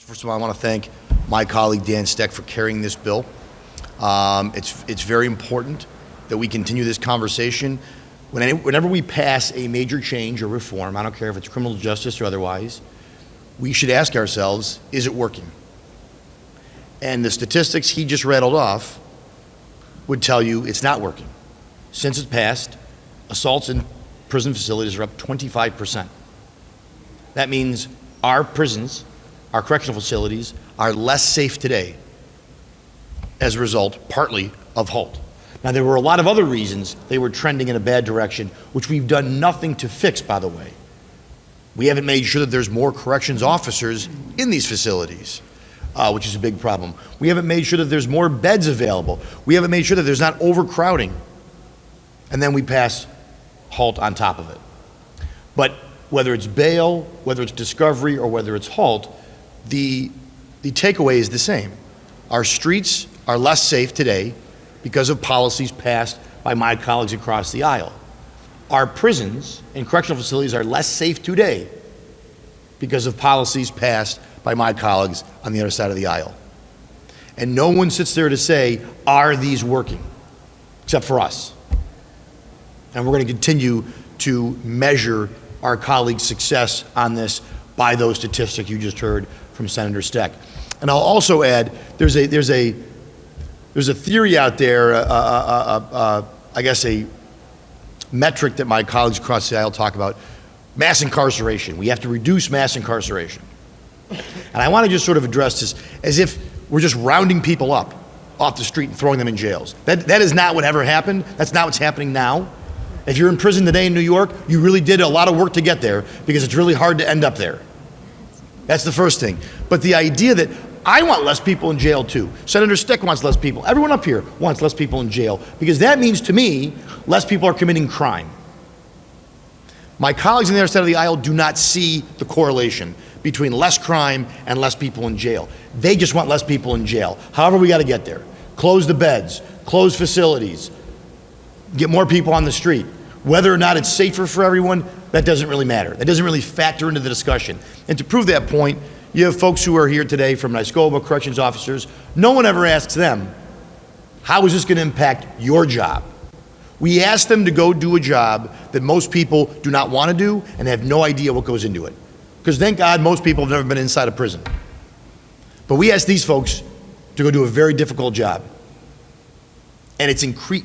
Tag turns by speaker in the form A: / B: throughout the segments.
A: First of all, I want to thank my colleague Dan Stec for carrying this bill. It's very important that we continue this conversation. Whenever we pass a major change or reform, I don't care if it's criminal justice or otherwise, we should ask ourselves, is it working? And the statistics he just rattled off would tell you it's not working. Since it passed, assaults in prison facilities are up 25%. That means our prisons, our correctional facilities, are less safe today as a result, partly, of HALT. Now, there were a lot of other reasons they were trending in a bad direction, which we've done nothing to fix, by the way. We haven't made sure that there's more corrections officers in these facilities, which is a big problem. We haven't made sure that there's more beds available. We haven't made sure that there's not overcrowding. And then we pass HALT on top of it. But whether it's bail, whether it's discovery, or whether it's HALT, the takeaway is the same. Our streets are less safe today because of policies passed by my colleagues across the aisle. Our prisons and correctional facilities are less safe today because of policies passed by my colleagues on the other side of the aisle. And no one sits there to say, are these working? Except for us. And we're going to continue to measure our colleagues' success on this by those statistics you just heard from Senator Stec. And I'll also add, there's a theory out there, I guess a metric that my colleagues across the aisle talk about, mass incarceration. We have to reduce mass incarceration. And I want to just sort of address this as if we're just rounding people up off the street and throwing them in jails. That is not what ever happened. That's not what's happening now. If you're in prison today in New York, you really did a lot of work to get there because it's really hard to end up there. That's the first thing. But the idea that I want less people in jail too. Senator Stec wants less people. Everyone up here wants less people in jail because that means to me, less people are committing crime. My colleagues on the other side of the aisle do not see the correlation between less crime and less people in jail. They just want less people in jail. However, we got to get there. Close the beds, close facilities, get more people on the street. Whether or not it's safer for everyone, that doesn't really matter. That doesn't really factor into the discussion. And to prove that point, you have folks who are here today from Niscoba, corrections officers. No one ever asks them, how is this going to impact your job? We ask them to go do a job that most people do not want to do and have no idea what goes into it. Because thank God most people have never been inside a prison. But we ask these folks to go do a very difficult job. And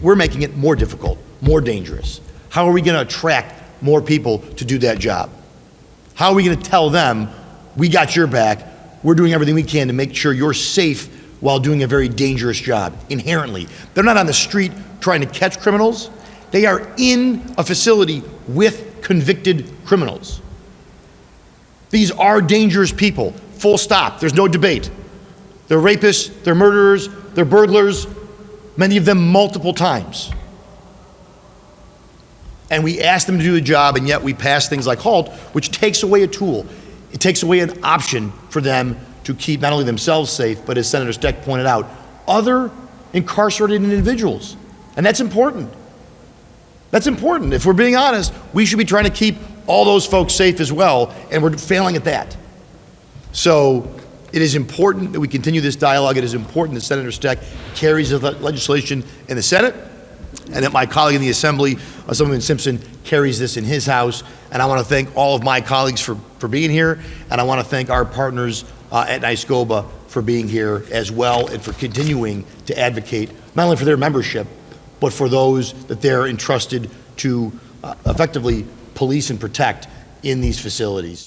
A: we're making it more difficult, more dangerous. How are we going to attract more people to do that job? How are we going to tell them, we got your back, we're doing everything we can to make sure you're safe while doing a very dangerous job, inherently. They're not on the street trying to catch criminals. They are in a facility with convicted criminals. These are dangerous people, full stop, there's no debate. They're rapists, they're murderers, they're burglars, many of them multiple times. And we ask them to do the job, and yet we pass things like HALT, which takes away a tool. It takes away an option for them to keep not only themselves safe, but as Senator Stec pointed out, other incarcerated individuals. And that's important. That's important. If we're being honest, we should be trying to keep all those folks safe as well, and we're failing at that. So it is important that we continue this dialogue. It is important that Senator Stec carries the legislation in the Senate, and that my colleague in the Assembly, Assemblyman Simpson, carries this in his House. And I want to thank all of my colleagues for being here, and I want to thank our partners at Niscoba for being here as well and for continuing to advocate not only for their membership, but for those that they're entrusted to effectively police and protect in these facilities.